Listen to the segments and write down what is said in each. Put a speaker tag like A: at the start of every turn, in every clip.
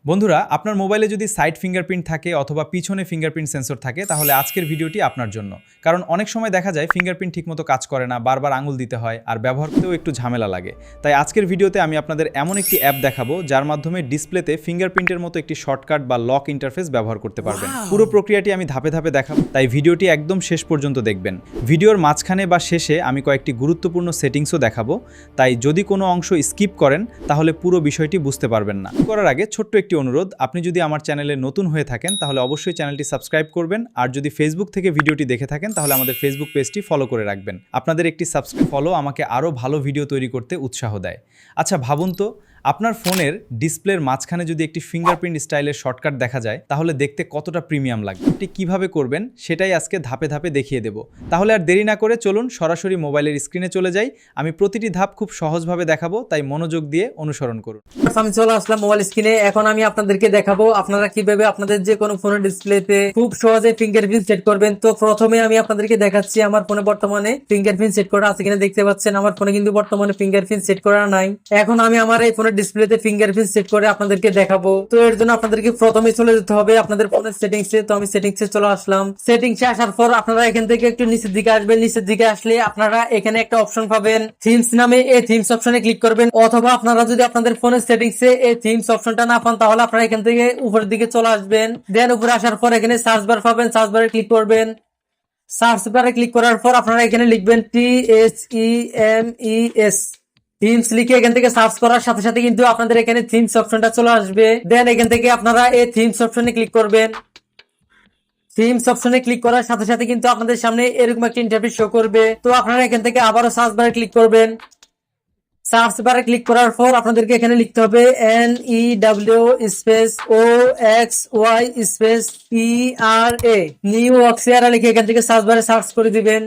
A: বন্ধুরা, আপনার মোবাইলে যদি সাইড ফিঙ্গারপ্রিন্ট থাকে অথবা পিছনে ফিঙ্গারপ্রিন্ট সেন্সর থাকে তাহলে আজকের ভিডিওটি আপনার জন্য। কারণ অনেক সময় দেখা যায় ফিঙ্গারপ্রিন্ট ঠিকমতো কাজ করে না, বারবার আঙুল দিতে হয় আর ব্যবহার করতেও একটু ঝামেলা লাগে। তাই আজকের ভিডিওতে আমি আপনাদের এমন একটি অ্যাপ দেখাবো যার মাধ্যমে ডিসপ্লেতে ফিঙ্গারপ্রিন্টের মতো একটি শর্টকাট বা লক ইন্টারফেস ব্যবহার করতে পারবেন। পুরো প্রক্রিয়াটি আমি ধাপে ধাপে দেখাবো, তাই ভিডিওটি একদম শেষ পর্যন্ত দেখবেন। ভিডিওর মাঝখানে বা শেষে আমি কয়েকটি গুরুত্বপূর্ণ সেটিংসও দেখাবো, তাই যদি কোনো অংশ স্কিপ করেন তাহলে পুরো বিষয়টি বুঝতে পারবেন না। করার আগে ছোট্ট একটি অনুরোধ, আপনি যদি আমার চ্যানেলে নতুন হয়ে থাকেন তাহলে অবশ্যই চ্যানেলটি সাবস্ক্রাইব করবেন, আর যদি ফেসবুক থেকে ভিডিওটি দেখে থাকেন তাহলে আমাদের ফেসবুক পেজটি ফলো করে রাখবেন। আপনাদের একটি সাবস্ক্রাইব ফলো আমাকে আরও ভালো ভিডিও তৈরি করতে উৎসাহ দেয়। আচ্ছা ভাবুন তো, আপনার ফোনের ডিসপ্লের মাঝখানে যদি একটি ফিঙ্গারপ্রিন্ট স্টাইলের শর্টকাট দেখা যায় তাহলে দেখতে কতটা প্রিমিয়াম লাগবে। এটি কীভাবে করবেন সেটাই আজকে ধাপে ধাপে দেখিয়ে দেব। তাহলে আর দেরি না করে চলুন সরাসরি মোবাইলের স্ক্রিনে চলে যাই। আমি প্রতিটি ধাপ খুব সহজভাবে দেখাবো, তাই মনোযোগ দিয়ে অনুসরণ করুন।
B: আমি চলে আসলাম মোবাইল স্ক্রিনে। এখন আমি আপনাদেরকে দেখাবো আপনারা কিভাবে আপনাদের যে কোনো ফোনের ডিসপ্লেতে খুব সহজে ফিঙ্গারপ্রিন্ট সেট করবেন। তো প্রথমে আমি আপনাদেরকে দেখাচ্ছি আমার ফোনে বর্তমানে ফিঙ্গারপ্রিন্ট সেট করা আছে কিনা। দেখতে পাচ্ছেন আমার ফোনে কিন্তু বর্তমানে ফিঙ্গারপ্রিন্ট সেট করা নাই। এখন আমি আমার এই ফোনের ডিসপ্লেতে ফিঙ্গারপ্রিন্ট সেট করে আপনাদেরকে দেখাবো। তো এর জন্য আপনাদেরকে প্রথমে চলে যেতে হবে আপনাদের ফোনের সেটিংসে। তো আমি সেটিংসে চলে আসলাম। সেটিংসে আসার পর আপনারা এখান থেকে একটু নিচের দিকে আসবেন। নিচের দিকে আসলে আপনারা এখানে একটা অপশন পাবেন থিমস নামে। এই থিমস অপশনে ক্লিক করবেন, অথবা আপনারা যদি আপনাদের ফোনের সেটিংসে এই থিমস অপশনটা না পান তাহলে আপনারা এখান থেকে উপরের দিকে চলে আসবেন। দেন উপরে আসার পর এখানে সার্চ বার পাবেন, সার্চ বারে ক্লিক করবেন। সার্চ বারে ক্লিক করার পর আপনারা এখানে লিখবেন THEMES থিমস লিখে এখান থেকে সার্চ করার সাথে সাথে কিন্তু আপনাদের এখানে থিমস অপশনটা চলে আসবে। দেন এখান থেকে আপনারা এই থিমস অপশনে ক্লিক করবেন। থিমস অপশনে ক্লিক করার সাথে সাথে কিন্তু আপনাদের সামনে এরকম একটা ইন্টারফেস শো করবে। তো আপনারা এখান থেকে আবারও সার্চ বারে ক্লিক করবেন। সার্চ বারে ক্লিক করার পর আপনাদেরকে এখানে লিখতে হবে NEW space OXY space ERA new Oxyera লিখে এখান থেকে সার্চ বারে সার্চ করে দিবেন।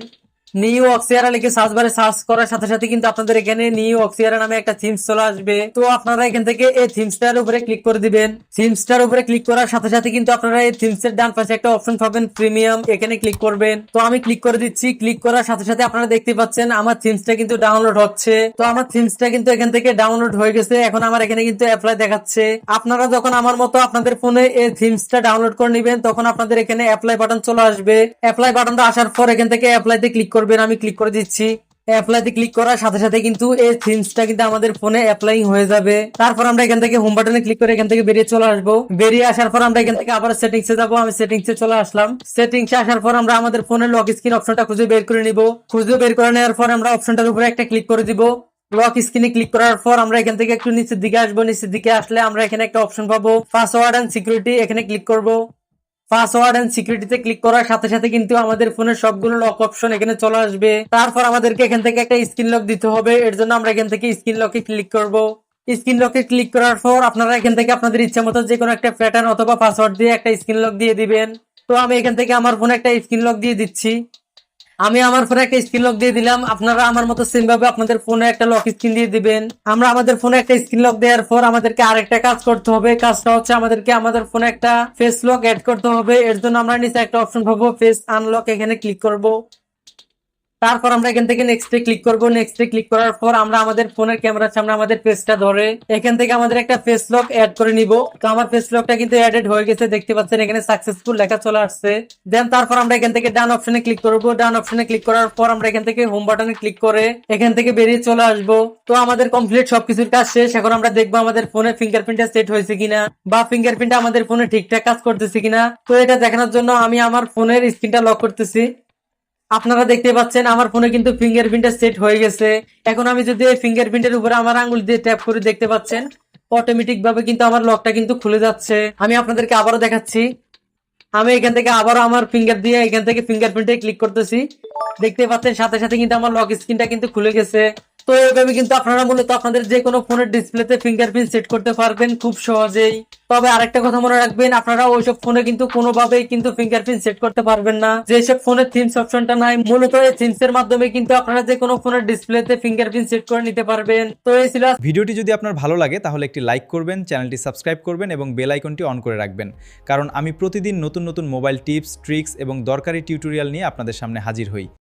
B: নিউ অক্সিয়ারা লিখে সার্চ বারে সার্চ করার সাথে সাথে কিন্তু আপনাদের এখানে নিউ অক্সিয়ারা নামে একটা থিমস চলে আসবে। তো আপনারা এখান থেকে এই থিমসটার উপরে ক্লিক করে দিবেন। থিমসটার উপরে ক্লিক করার সাথে সাথে কিন্তু আপনারা এই থিমসের ডান পাশে একটা অপশন পাবেন প্রিমিয়াম, এখানে ক্লিক করবেন। তো আমি ক্লিক করে দিচ্ছি। ক্লিক করার সাথে সাথে আপনারা দেখতে পাচ্ছেন আমার থিমসটা কিন্তু ডাউনলোড হচ্ছে। তো আমার থিমসটা কিন্তু এখান থেকে ডাউনলোড হয়ে গেছে। এখন আমার এখানে কিন্তু অ্যাপ্লাই দেখাচ্ছে। আপনারা যখন আমার মতো আপনাদের ফোনে এই থিমসটা ডাউনলোড করে নেবেন তখন আপনাদের এখানে অ্যাপ্লাই বাটন চলে আসবে। অ্যাপ্লাই বাটনটা আসার পর এখান থেকে অ্যাপ্লাইতে ক্লিক করবেন। আমি ক্লিক করে দিচ্ছি। অ্যাপ্লাইতে ক্লিক করার সাথে সাথে কিন্তু এই থিমসটা কিন্তু আমাদের ফোনে অ্যাপ্লাইং হয়ে যাবে। তারপর আমরা এখান থেকে হোম বাটনে ক্লিক করে এখান থেকে বেরিয়ে চলে আসবো। বেরিয়ে আসার পর আমরা এখান থেকে আবার সেটিংসে যাবো। আমি সেটিংসে চলে আসলাম। সেটিংসে আসার পর আমরা আমাদের ফোনের লক স্ক্রিন অপশনটা খুঁজে বের করে নিব। খুঁজে বের করে নেওয়ার পর আমরা অপশনটার উপরে একটা ক্লিক করে দিব। লক স্ক্রিনে ক্লিক করার পর আমরা এখান থেকে একটু নিচের দিকে আসবো। নিচের দিকে আসলে আমরা এখানে একটা অপশন পাবো পাসওয়ার্ড এন্ড সিকিউরিটি, এখানে ক্লিক করব। পাসওয়ার্ড এন্ড সিকিউরিটিতে ক্লিক করার সাথে সাথে কিন্তু আমাদের ফোনের সবগুলো লক অপশন এখানে চলে আসবে। তারপর আমাদেরকে এখান থেকে একটা স্ক্রিন লক দিতে হবে। এর জন্য আমরা এখান থেকে স্ক্রিন লকে ক্লিক করব। স্ক্রিন লকে ক্লিক করার পর আপনারা এখান থেকে আপনাদের ইচ্ছা মতো যে কোনো একটা প্যাটার্ন অথবা পাসওয়ার্ড দিয়ে একটা স্ক্রিন লক দিয়ে দিবেন। তো আমি এখান থেকে আমার ফোনে একটা স্ক্রিন লক দিয়ে দিচ্ছি। আমি আমার ফোনে একটা স্ক্রিন লক দিয়ে দিলাম। আপনারা আমার মতো সেম ভাবে আপনাদের ফোনে একটা লক স্ক্রিন দিয়ে দিবেন। আমরা আমাদের ফোনে একটা স্ক্রিন লক দেওয়ার পর আমাদেরকে আরেকটা কাজ করতে হবে। কাজটা হচ্ছে আমাদেরকে আমাদের ফোনে একটা ফেস লক অ্যাড করতে হবে। এর জন্য আমরা নিচে একটা অপশন পাবো ফেস আনলক, এখানে ক্লিক করব। তারপর আমরা এখান থেকে নেক্সটে ক্লিক করব। নেক্সটে ক্লিক করার পর আমরা আমাদের ফোনের ক্যামেরার সামনে আমাদের ফেসটা ধরে এখান থেকে আমাদের একটা ফেস লক অ্যাড করে নিব। তো আমার ফেস লকটা কিন্তু অ্যাডেড হয়ে গেছে, দেখতে পাচ্ছেন এখানে সাকসেসফুল লেখা চলে আসছে। দেন তারপর আমরা এখান থেকে ডান অপশনে ক্লিক করব। ডান অপশনে ক্লিক করার পর আমরা এখান থেকে হোম বাটনে ক্লিক করে এখান থেকে বেরিয়ে চলে আসব। তো আমাদের কমপ্লিট সবকিছুর কাজ শেষ। এখন আমরা দেখবো আমাদের ফোনে ফিঙ্গারপ্রিন্টটা সেট হয়েছে কিনা বা ফিঙ্গারপ্রিন্ট আমাদের ফোনে ঠিকঠাক কাজ করতেছে কিনা। তো এটা দেখানোর জন্য আমি আমার ফোনের স্ক্রিনটা লক করতেছি। আপনারা দেখতে পাচ্ছেন আমার ফোনে কিন্তু ফিঙ্গারপ্রিন্টটা সেট হয়ে গেছে। এখন আমি যদি এই ফিঙ্গারপ্রিন্টের উপরে আমার আঙ্গুল দিয়ে ট্যাপ করে দেখতে পাচ্ছেন অটোমেটিক ভাবে কিন্তু আমার লকটা কিন্তু খুলে যাচ্ছে। আমি আপনাদেরকে আবারও দেখাচ্ছি। আমি এখান থেকে আবারও আমার ফিঙ্গার দিয়ে এখান থেকে ফিঙ্গারপ্রিন্টে ক্লিক করতেছি। দেখতে পাচ্ছেন সাথে সাথে কিন্তু আমার লক স্ক্রিনটা কিন্তু খুলে গেছে। তো এইভাবে কিন্তু আপনারা মূলত আপনাদের যে কোনো ফোনের ডিসপ্লেতে ফিঙ্গারপ্রিন্ট সেট করতে পারবেন খুব সহজেই। তবে আরেকটা কথা মনে রাখবেন, আপনারা ওইসব ফোনে কিন্তু কোনোভাবেই কিন্তু ফিঙ্গারপ্রিন্ট সেট করতে পারবেন না যেসব ফোনের থিমস অপশনটা নাই। মূলত এই থিমস এর মাধ্যমে কিন্তু আপনারা যে কোনো ফোনের ডিসপ্লেতে ফিঙ্গারপ্রিন্ট সেট করে নিতে পারবেন। তো এই ছিল
A: ভিডিওটি যদি আপনার ভালো লাগে তাহলে একটি লাইক করবেন, চ্যানেলটি সাবস্ক্রাইব করবেন এবং বেল আইকনটি অন করে রাখবেন, কারণ আমি প্রতিদিন নতুন নতুন মোবাইল টিপস, ট্রিক্স এবং দরকারি টিউটোরিয়াল নিয়ে আপনাদের সামনে হাজির হই।